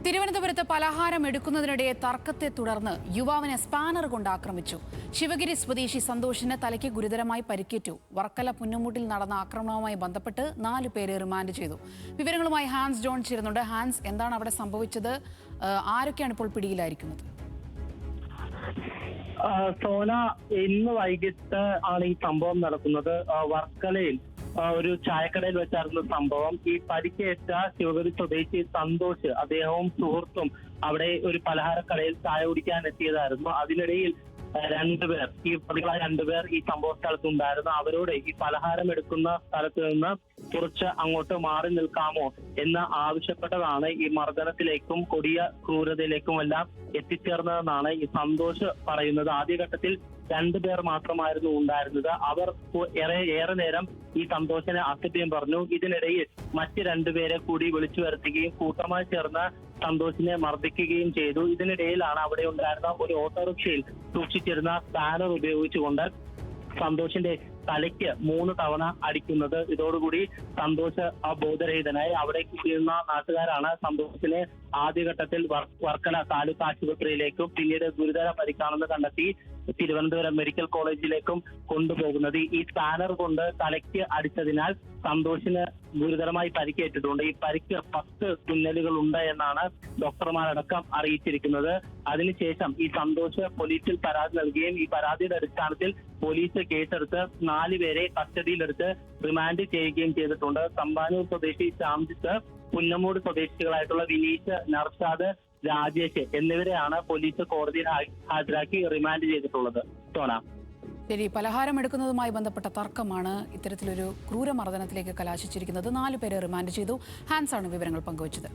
തിരുവനന്തപുരത്ത് പലഹാരം എടുക്കുന്നതിനിടെ തർക്കത്തെ തുടർന്ന് യുവാവിനെ സ്പാനർ കൊണ്ട് ആക്രമിച്ചു. ശിവഗിരി സ്വദേശി സന്തോഷിന് തലയ്ക്ക് ഗുരുതരമായി പരിക്കേറ്റു. വർക്കല പുന്നമൂട്ടിൽ നടന്ന ആക്രമണവുമായി ബന്ധപ്പെട്ട് 4 പേരെ റിമാൻഡ് ചെയ്തു. വിവരങ്ങളുമായി ഹാൻസ് ജോൺ ചേരുന്നുണ്ട്. ഹാൻസ്, എന്താണ് അവിടെ സംഭവിച്ചത്? ആരൊക്കെയാണ് ഇപ്പോൾ പിടിയിലായിരിക്കുന്നത്? സോന, ഇന്ന് വൈകിട്ട് ആണ് ഈ സംഭവം നടക്കുന്നത്. വർക്കലയിൽ ഒരു ചായക്കടയിൽ വെച്ചായിരുന്നു സംഭവം. ഈ പരിക്കേറ്റ ശിവഗിരി സ്വദേശി സന്തോഷ്, അദ്ദേഹവും സുഹൃത്തും അവിടെ ഒരു പലഹാരക്കടയിൽ ചായ കുടിക്കാൻ എത്തിയതായിരുന്നു. അതിനിടയിൽ രണ്ടുപേർ, ഈ പ്രതികളായ രണ്ടുപേർ ഈ സംഭവ സ്ഥലത്തുണ്ടായിരുന്നു. അവരോട് ഈ പലഹാരം എടുക്കുന്ന സ്ഥലത്ത് നിന്ന് കുറച്ച് അങ്ങോട്ട് മാറി നിൽക്കാമോ എന്ന് ആവശ്യപ്പെട്ടതാണ് ഈ മർദ്ദനത്തിലേക്കും കൊടിയ ക്രൂരതയിലേക്കും എല്ലാം എത്തിച്ചേർന്നതെന്നാണ് ഈ സന്തോഷ് പറയുന്നത്. ആദ്യഘട്ടത്തിൽ 2 പേർ മാത്രമായിരുന്നു ഉണ്ടായിരുന്നത്. അവർ ഏറെ നേരം ഈ സന്തോഷിനെ അസഭ്യം പറഞ്ഞു. ഇതിനിടയിൽ മറ്റ് 2 പേരെ കൂടി വിളിച്ചു വരുത്തുകയും കൂട്ടമായി ചേർന്ന് സന്തോഷിനെ മർദ്ദിക്കുകയും ചെയ്തു. ഇതിനിടയിലാണ് അവിടെ ഉണ്ടായിരുന്ന ഒരു ഓട്ടോറിക്ഷയിൽ സൂക്ഷിച്ചിരുന്ന സ്പാനർ ഉപയോഗിച്ചുകൊണ്ട് സന്തോഷിന്റെ തലയ്ക്ക് 3 തവണ അടിക്കുന്നത്. ഇതോടുകൂടി സന്തോഷ് ബോധരഹിതനായി. അവിടെ ഇരുന്ന നാട്ടുകാരാണ് സന്തോഷിനെ ആദ്യഘട്ടത്തിൽ വർക്കല താലൂക്ക് ആശുപത്രിയിലേക്കും പിന്നീട് ഗുരുതര പരിക്കാണെന്ന് കണ്ടെത്തി തിരുവനന്തപുരം മെഡിക്കൽ കോളേജിലേക്കും കൊണ്ടുപോകുന്നത്. ഈ സ്പാനർ കൊണ്ട് തലയ്ക്ക് അടിച്ചതിനാൽ സന്തോഷിന് ഗുരുതരമായി പരിക്കേറ്റിട്ടുണ്ട്. ഈ പരിക്ക് 10 തുന്നലുകൾ ഉണ്ട് എന്നാണ് ഡോക്ടർമാരടക്കം അറിയിച്ചിരിക്കുന്നത്. അതിനുശേഷം ഈ സന്തോഷ് പോലീസിൽ പരാതി നൽകുകയും ഈ പരാതിയുടെ അടിസ്ഥാനത്തിൽ പോലീസ് കേസെടുത്ത് 4 പേരെ കസ്റ്റഡിയിലെടുത്ത് റിമാൻഡ് ചെയ്യുകയും ചെയ്തിട്ടുണ്ട്. തമ്പാനൂർ സ്വദേശി ശ്യാംജിത്ത്, പുന്നമൂട് സ്വദേശികളായിട്ടുള്ള വിനീഷ്, നർഷാദ്, രാജേഷ് എന്നിവരെയാണ് പോലീസ് കോടതിയിൽ ഹാജരാക്കി റിമാൻഡ് ചെയ്തിട്ടുള്ളത്. സോന, ശരി, പലഹാരം എടുക്കുന്നതുമായി ബന്ധപ്പെട്ട തർക്കമാണ് ഇത്തരത്തിലൊരു ക്രൂരമർദ്ദനത്തിലേക്ക് കലാശിച്ചിരിക്കുന്നത്. 4 പേരെ റിമാൻഡ് ചെയ്തു. ഹാൻസ് ആണ് വിവരങ്ങൾ പങ്കുവച്ചത്.